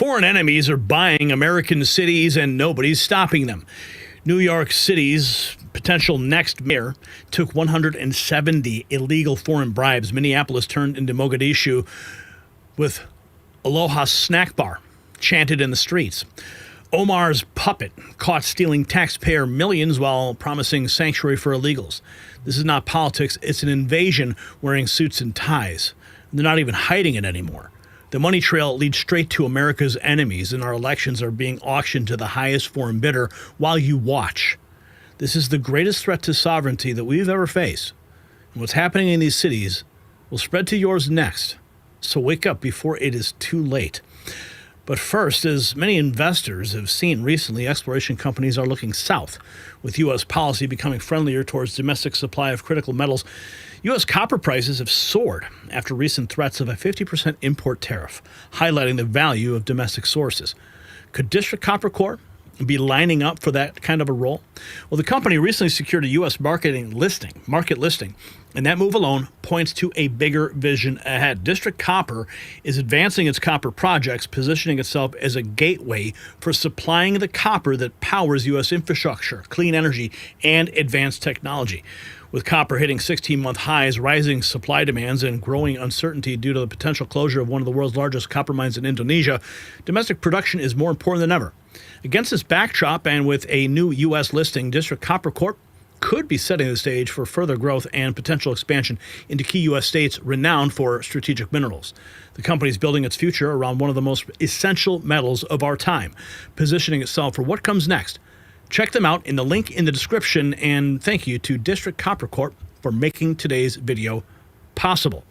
Foreign enemies are buying American cities and nobody's stopping them. New York City's potential next mayor took 170 illegal foreign bribes. Minneapolis turned into Mogadishu with Aloha snack bar chanted in the streets. Omar's puppet caught stealing taxpayer millions while promising sanctuary for illegals. This is not politics. It's an invasion wearing suits and ties. They're not even hiding it anymore. The money trail leads straight to America's enemies, and our elections are being auctioned to the highest foreign bidder while you watch. This is the greatest threat to sovereignty that we've ever faced. And what's happening in these cities will spread to yours next. So wake up before it is too late. But first, as many investors have seen recently, exploration companies are looking south, with U.S. policy becoming friendlier towards domestic supply of critical metals. U.S. copper prices have soared after recent threats of a 50% import tariff, highlighting the value of domestic sources. Could District Copper Corp be lining up for that kind of a role? Well, the company recently secured a U.S. market listing, and that move alone points to a bigger vision ahead. District Copper is advancing its copper projects, positioning itself as a gateway for supplying the copper that powers U.S. infrastructure, clean energy, and advanced technology. With copper hitting 16-month highs, rising supply demands, and growing uncertainty due to the potential closure of one of the world's largest copper mines in Indonesia, domestic production is more important than ever. Against this backdrop, and with a new U.S. listing, District Copper Corp could be setting the stage for further growth and potential expansion into key U.S. states renowned for strategic minerals. The company is building its future around one of the most essential metals of our time, positioning itself for what comes next. Check them out in the link in the description, and thank you to District Copper Corp for making today's video possible.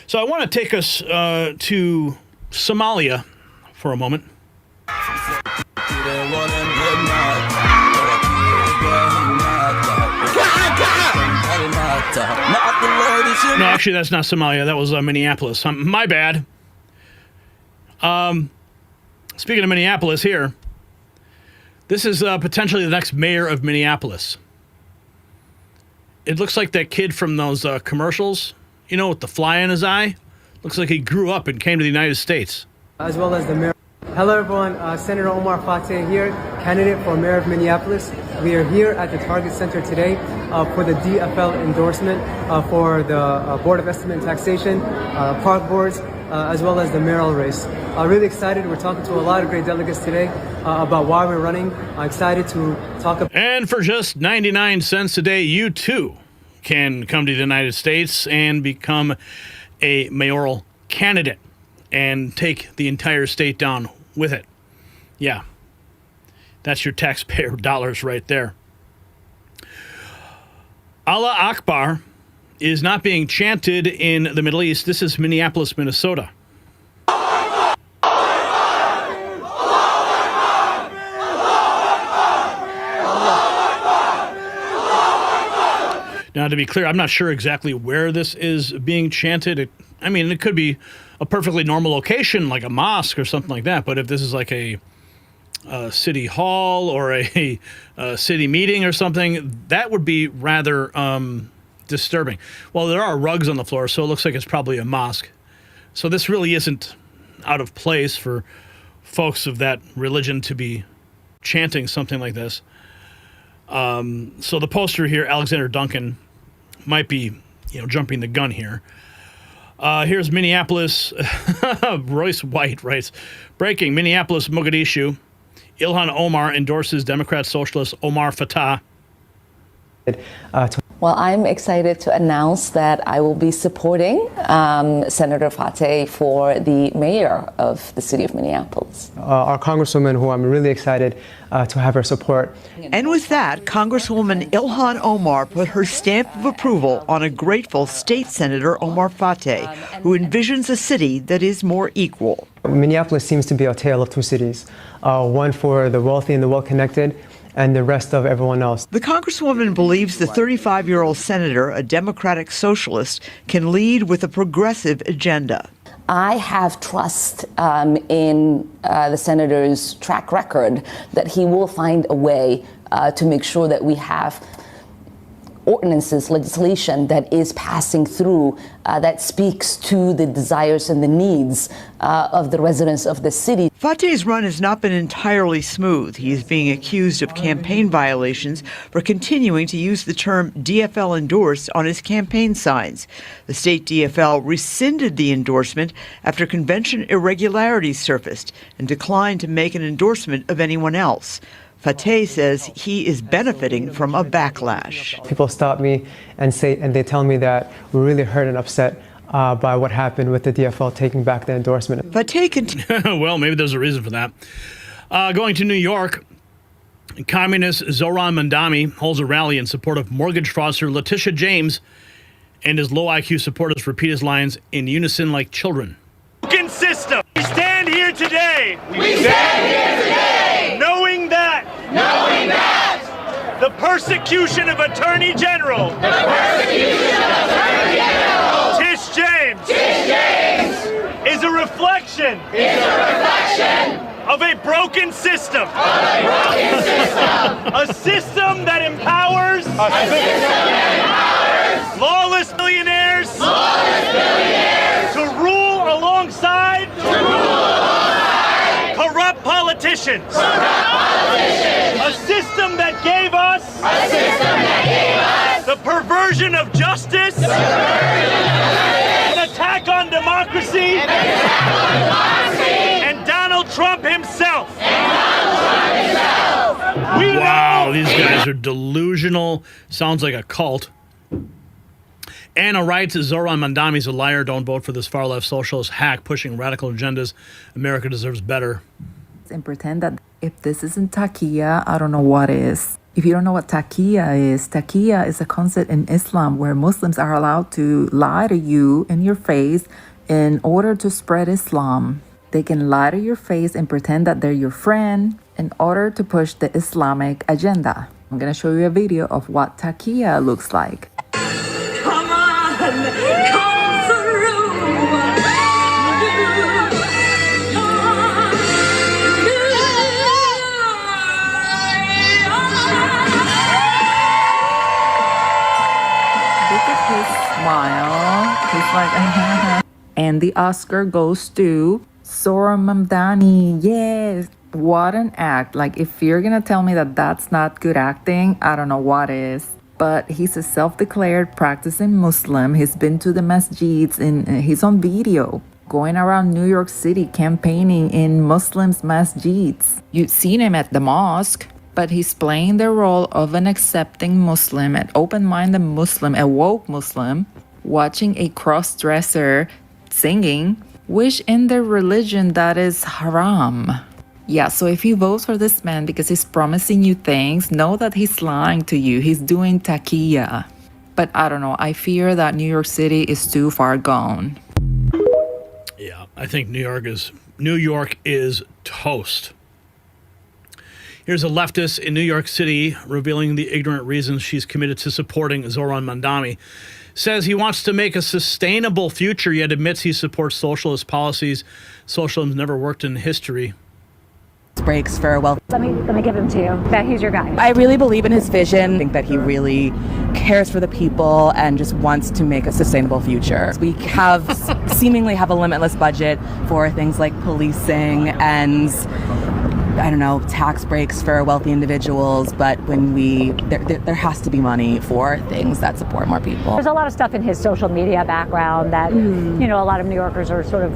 So I want to take us to Somalia for a moment. No, actually, that's not Somalia. That was Minneapolis. My bad. Speaking of Minneapolis here, this is potentially the next mayor of Minneapolis. It looks like that kid from those commercials, you know, with the fly in his eye. Looks like he grew up and came to the United States. As well as the mayor. Hello, everyone. Senator Omar Fateh here, candidate for mayor of Minneapolis. We are here at the Target Center today for the DFL endorsement for the Board of Estimate and Taxation, park boards, as well as the mayoral race. Really excited. We're talking to a lot of great delegates today about why we're running. I'm excited to talk about. And for just 99 cents a day, you too can come to the United States and become a mayoral candidate and take the entire state down with it. Yeah, that's your taxpayer dollars right there. Allahu Akbar is not being chanted in the Middle East. This is Minneapolis, Minnesota. Now, to be clear, I'm not sure exactly where this is being chanted. It could be a perfectly normal location, like a mosque or something like that. But if this is like a city hall or a city meeting or something, that would be rather disturbing. Well, there are rugs on the floor, so it looks like it's probably a mosque. So this really isn't out of place for folks of that religion to be chanting something like this. So the poster here, Alexander Duncan, might be, jumping the gun here. Here's Minneapolis. Royce White writes, breaking, Minneapolis, Mogadishu. Ilhan Omar endorses Democrat Socialist Omar Fateh. Well, I'm excited to announce that I will be supporting Senator Fateh for the mayor of the city of Minneapolis. Our Congresswoman, who I'm really excited to have her support. And with that, Congresswoman Ilhan Omar put her stamp of approval on a grateful State Senator Omar Fateh, who envisions a city that is more equal. Minneapolis seems to be a tale of two cities, one for the wealthy and the well-connected, and the rest of everyone else. The Congresswoman believes the 35-year-old senator, a Democratic socialist, can lead with a progressive agenda. I have trust in the senator's track record that he will find a way to make sure that we have ordinances, legislation that is passing through that speaks to the desires and the needs of the residents of the city. Fateh's run has not been entirely smooth. He is being accused of campaign violations for continuing to use the term DFL endorsed on his campaign signs. The state DFL rescinded the endorsement after convention irregularities surfaced and declined to make an endorsement of anyone else. Fateh says he is benefiting from a backlash. People stop me and they tell me that we're really hurt and upset by what happened with the DFL taking back the endorsement. Fateh well, maybe there's a reason for that. Going to New York, communist Zohran Mamdani holds a rally in support of mortgage fraudster Letitia James, and his low IQ supporters repeat his lines in unison like children. Broken system. We stand here today. We stand here today. Knowing that the persecution of Attorney General Tish James is a reflection of a broken system. A system that empowers lawless billionaires to rule alongside corrupt politicians. A system that gave us the perversion of justice, an attack on democracy, and Donald Trump himself. Wow, these guys are delusional. Sounds like a cult. Anna writes, Zohran Mamdani's a liar. Don't vote for this far-left socialist hack pushing radical agendas. America deserves better. And pretend that if this isn't taqiyya, I don't know what is. If you don't know what taqiyya is a concept in Islam where Muslims are allowed to lie to you in your face in order to spread Islam. They can lie to your face and pretend that they're your friend in order to push the Islamic agenda. I'm going to show you a video of what taqiyya looks like. Come on, come through. Look at his smile. He's like, and the Oscar goes to Zohran Mamdani. Yes. What an act. Like, if you're gonna tell me that that's not good acting, I don't know what is. But he's a self-declared practicing Muslim. He's been to the masjids and he's on video going around New York City campaigning in Muslims' masjids. You've seen him at the mosque, but he's playing the role of an accepting Muslim, an open-minded Muslim, a woke Muslim, watching a cross-dresser singing, which in their religion that is haram. Yeah, so if you vote for this man because he's promising you things, know that he's lying to you. He's doing taqiyya. But I don't know. I fear that New York City is too far gone. Yeah, I think New York is toast. Here's a leftist in New York City revealing the ignorant reasons she's committed to supporting Zohran Mamdani. Says he wants to make a sustainable future, yet admits he supports socialist policies. Socialism never worked in history. Breaks for wealth. Let me give him to you. That he's your guy. I really believe in his vision. I think that he really cares for the people and just wants to make a sustainable future. We seemingly have a limitless budget for things like policing and I don't know, tax breaks for wealthy individuals, but when there has to be money for things that support more people. There's a lot of stuff in his social media background that, you know, a lot of New Yorkers are sort of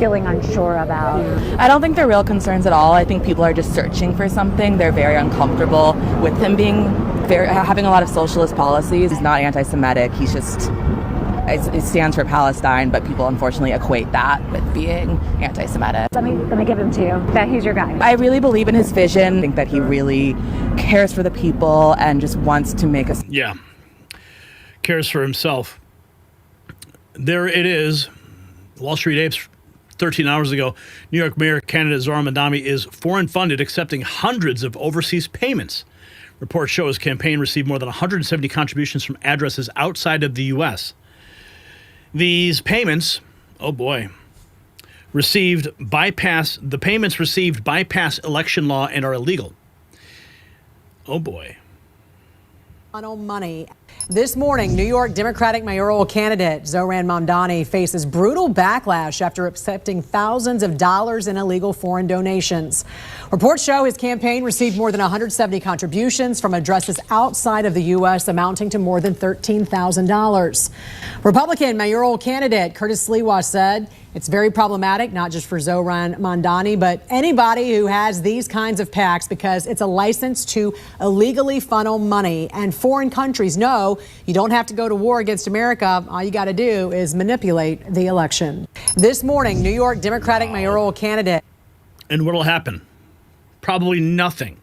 feeling unsure about. I don't think they're real concerns at all. I think people are just searching for something. They're very uncomfortable with him having a lot of socialist policies. He's not anti-Semitic. He's just, it stands for Palestine, but people unfortunately equate that with being anti-Semitic. Let me give him to you. That he's your guy. I really believe in his vision. I think that he really cares for the people and just wants to make us. Yeah, cares for himself. There it is. Wall Street Apes. 13 hours ago, New York Mayor candidate Zohran Mamdani is foreign funded, accepting hundreds of overseas payments. Reports show his campaign received more than 170 contributions from addresses outside of the U.S. These payments, oh boy, bypass election law and are illegal. Oh boy. Money. This morning, New York Democratic mayoral candidate Zohran Mamdani faces brutal backlash after accepting thousands of dollars in illegal foreign donations. Reports show his campaign received more than 170 contributions from addresses outside of the U.S., amounting to more than $13,000. Republican mayoral candidate Curtis Sliwa said it's very problematic, not just for Zohran Mamdani, but anybody who has these kinds of PACs, because it's a license to illegally funnel money. And foreign countries know you don't have to go to war against America. All you got to do is manipulate the election. This morning, New York Democratic mayoral candidate. And what'll happen? Probably nothing.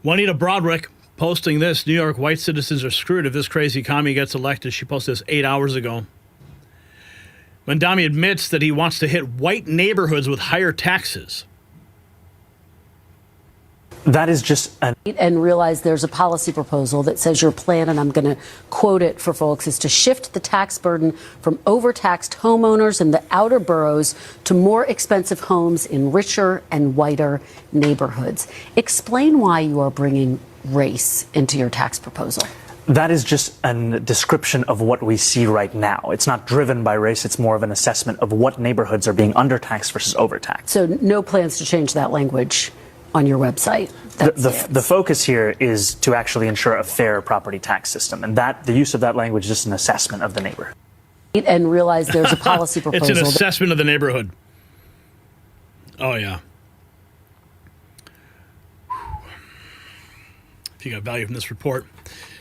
Juanita Broderick posting this: New York white citizens are screwed if this crazy commie gets elected. She posted this 8 hours ago. Mamdani admits that he wants to hit white neighborhoods with higher taxes. That is just and realize there's a policy proposal that says your plan, and I'm going to quote it for folks, is to shift the tax burden from overtaxed homeowners in the outer boroughs to more expensive homes in richer and whiter neighborhoods. Explain why you are bringing race into your tax proposal. That is just a description of what we see right now. It's not driven by race. It's more of an assessment of what neighborhoods are being undertaxed versus overtaxed. So no plans to change that language on your website. The focus here is to actually ensure a fair property tax system, and that the use of that language is just an assessment of the neighborhood. And realize there's a policy proposal. It's an assessment of the neighborhood. Oh, yeah. If you got value from this report,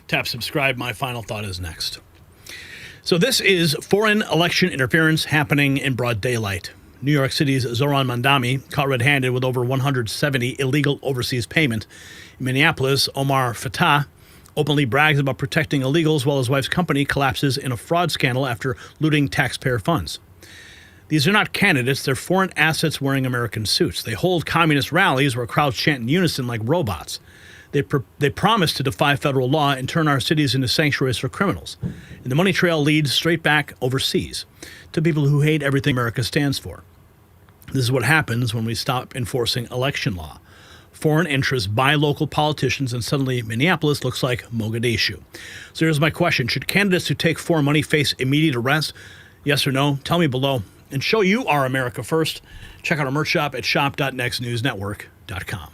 tap subscribe. My final thought is next. So this is foreign election interference happening in broad daylight. New York City's Zohran Mamdani, caught red-handed with over 170 illegal overseas payment. In Minneapolis, Omar Fateh openly brags about protecting illegals while his wife's company collapses in a fraud scandal after looting taxpayer funds. These are not candidates, they're foreign assets wearing American suits. They hold communist rallies where crowds chant in unison like robots. They promise to defy federal law and turn our cities into sanctuaries for criminals. And the money trail leads straight back overseas to people who hate everything America stands for. This is what happens when we stop enforcing election law. Foreign interests buy local politicians, and suddenly Minneapolis looks like Mogadishu. So here's my question. Should candidates who take foreign money face immediate arrest? Yes or no? Tell me below. And show you are America first. Check out our merch shop at shop.nextnewsnetwork.com.